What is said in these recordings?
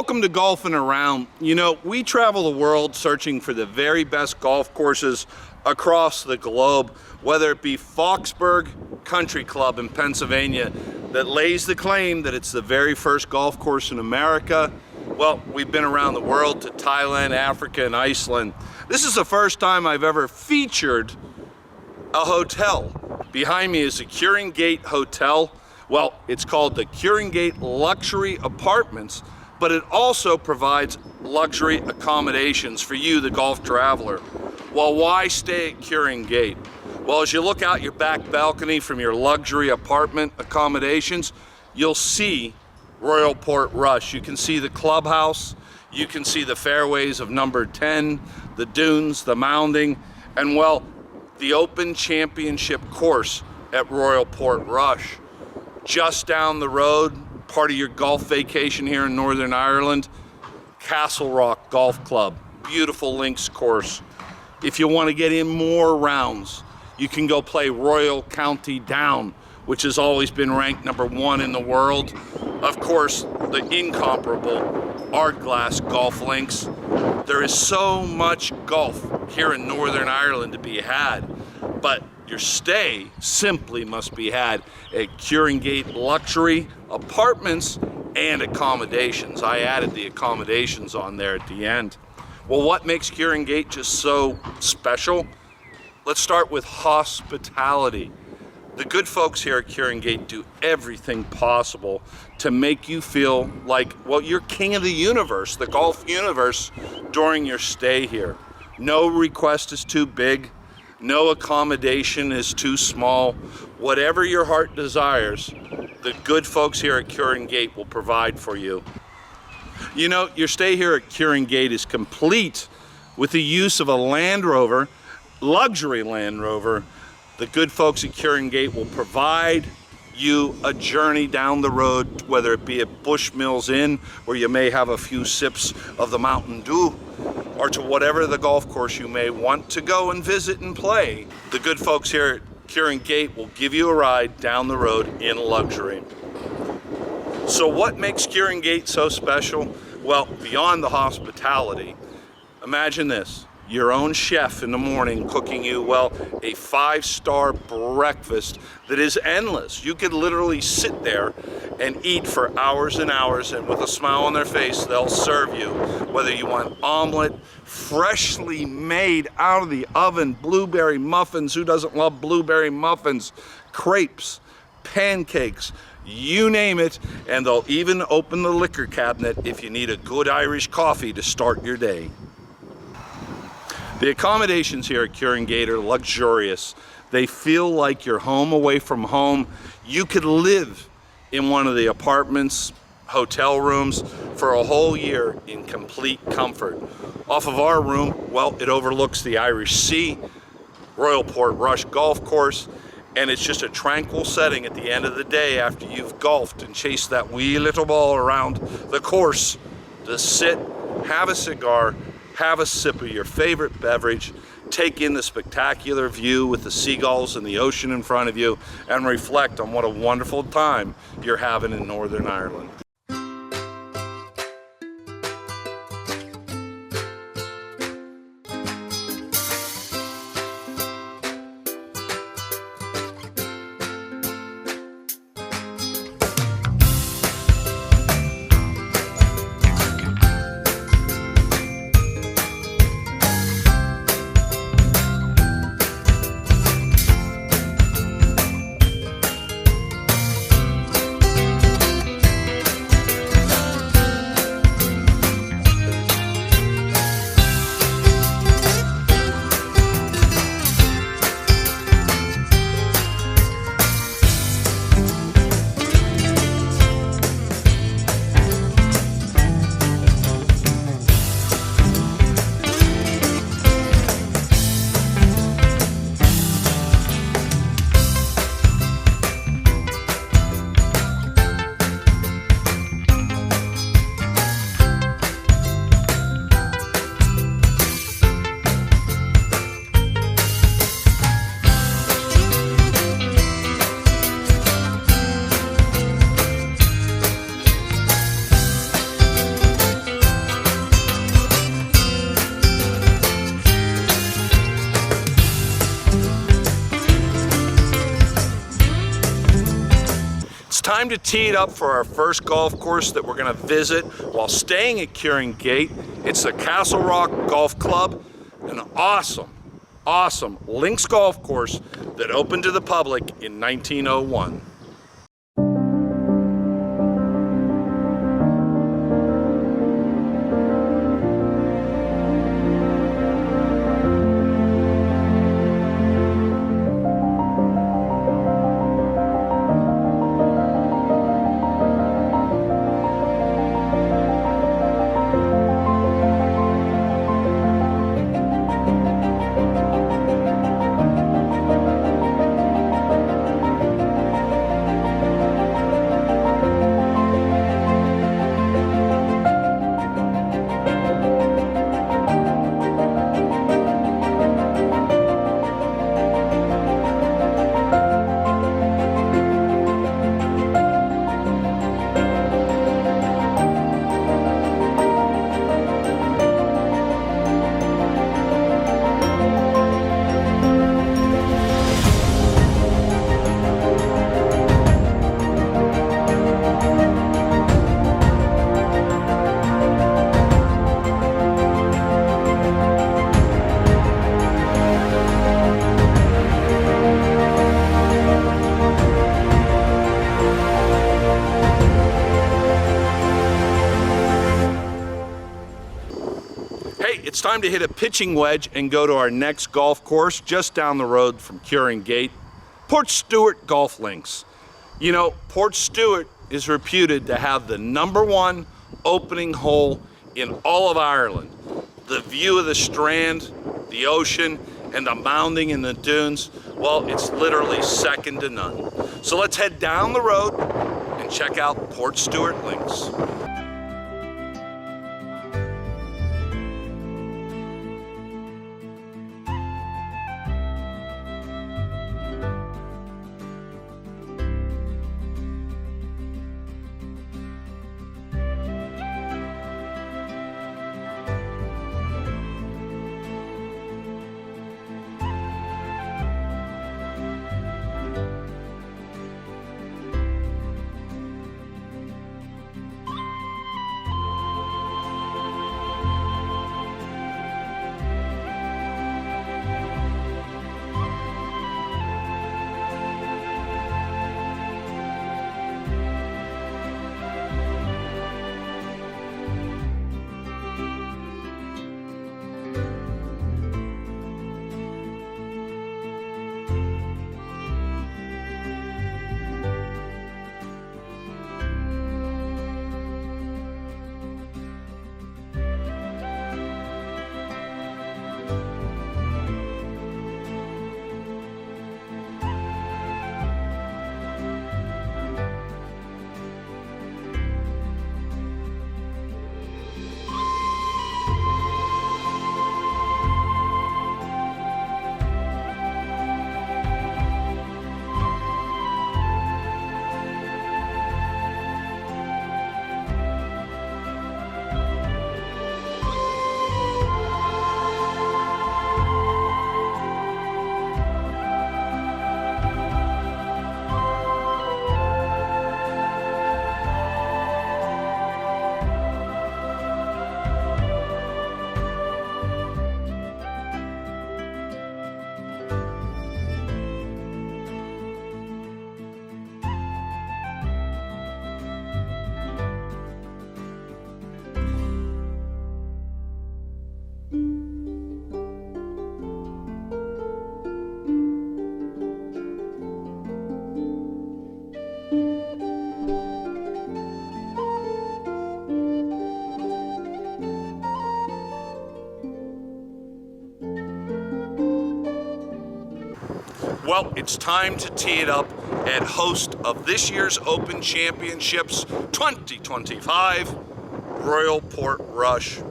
Welcome to Golfing Around. You know, we travel the world searching for the very best golf courses across the globe, whether it be Foxburg Country Club in Pennsylvania that lays the claim that it's the very first golf course in America. Well, we've been around the world to Thailand, Africa, and Iceland. This is the first time I've ever featured a hotel. Behind me is the Curran Gate Hotel. Well, it's called the Curran Gate Luxury Apartments, but it also provides luxury accommodations for you, the golf traveler. Well, why stay at Curran Gate? Well, as you look out your back balcony from your luxury apartment accommodations, you'll see Royal Portrush. You can see the clubhouse, you can see the fairways of number 10, the dunes, the mounding, and well, the Open Championship course at Royal Portrush. Just down the road, part of your golf vacation here in Northern Ireland, Castle Rock Golf Club, beautiful links course. If you want to get in more rounds, you can go play Royal County Down, which has always been ranked #1 in the world. Of course, the incomparable Ardglass golf links. There is so much golf here in Northern Ireland to be had, but your stay simply must be had at Curran Gate Luxury Apartments and Accommodations. I added the accommodations on there at the end. Well, what makes Curran Gate just so special? Let's start with hospitality. The good folks here at Curran Gate do everything possible to make you feel like, well, you're king of the universe, the golf universe, during your stay here. No request is too big. No accommodation is too small. Whatever your heart desires, the good folks here at Curran Gate will provide for you. You know, your stay here at Curran Gate is complete with the use of a Land Rover, luxury Land Rover. The good folks at Curran Gate will provide you a journey down the road, whether it be at Bushmills Inn, where you may have a few sips of the Mountain Dew, or to whatever the golf course you may want to go and visit and play. The good folks here at Curran Gate will give you a ride down the road in luxury. So what makes Curran Gate so special? Well, beyond the hospitality, imagine this. Your own chef in the morning cooking you, well, a 5-star breakfast that is endless. You could literally sit there and eat for hours and hours, and with a smile on their face, they'll serve you. Whether you want omelet, freshly made out of the oven, blueberry muffins, who doesn't love blueberry muffins, crepes, pancakes, you name it, and they'll even open the liquor cabinet if you need a good Irish coffee to start your day. The accommodations here at Curran Gate are luxurious. They feel like you're home away from home. You could live in one of the apartments, hotel rooms for a whole year in complete comfort. Off of our room, well, it overlooks the Irish Sea, Royal Portrush Golf Course, and it's just a tranquil setting at the end of the day after you've golfed and chased that wee little ball around the course to sit, have a cigar, have a sip of your favorite beverage, take in the spectacular view with the seagulls and the ocean in front of you, and reflect on what a wonderful time you're having in Northern Ireland. time to tee it up for our first golf course that we're gonna visit while staying at Curran Gate. It's the Castle Rock Golf Club, an awesome links golf course that opened to the public in 1901. It's time to hit a pitching wedge and go to our next golf course just down the road from Curran Gate, Port Stewart Golf Links. You know, Port Stewart is reputed to have the #1 opening hole in all of Ireland. The view of the strand, the ocean, and the mounding in the dunes, well, it's literally second to none. So let's head down the road and check out Port Stewart Links. Well, it's time to tee it up at host of this year's Open Championships 2025, Royal Portrush.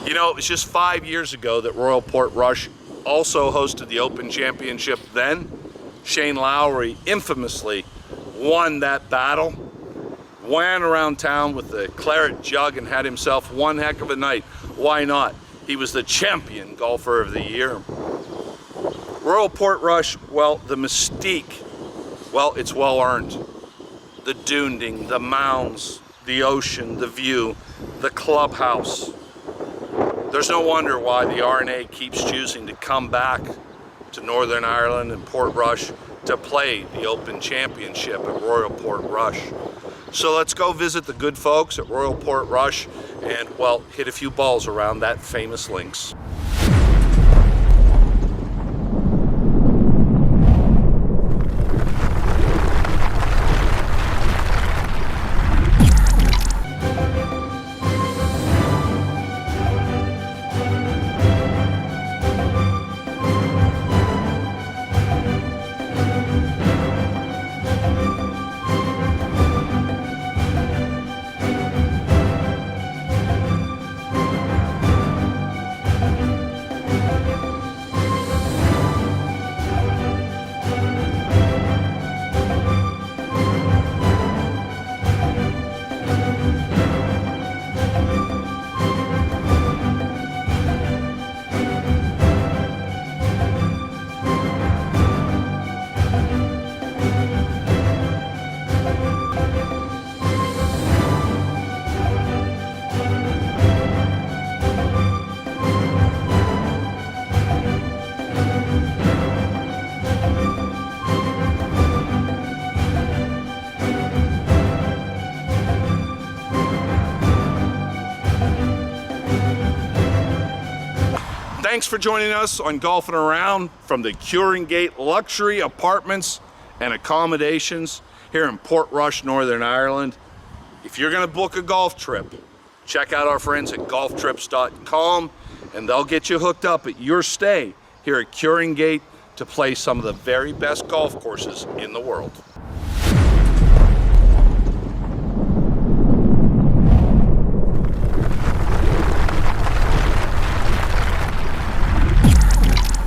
You know, it was just 5 years ago that Royal Portrush also hosted the Open Championship. Then Shane Lowry infamously won that battle, went around town with the claret jug and had himself one heck of a night. Why not? He was the champion golfer of the year. Royal Portrush, well, the mystique, well, it's well earned. the dunding, the mounds, the ocean, the view, the clubhouse. There's no wonder why the R&A keeps choosing to come back to Northern Ireland and Portrush to play the Open Championship at Royal Portrush. So let's go visit the good folks at Royal Portrush and, well, hit a few balls around that famous links. Thanks for joining us on Golfing Around from the Curran Gate Luxury Apartments and Accommodations here in Portrush, Northern Ireland. If you're going to book a golf trip, check out our friends at golftrips.com and they'll get you hooked up at your stay here at Curran Gate to play some of the very best golf courses in the world.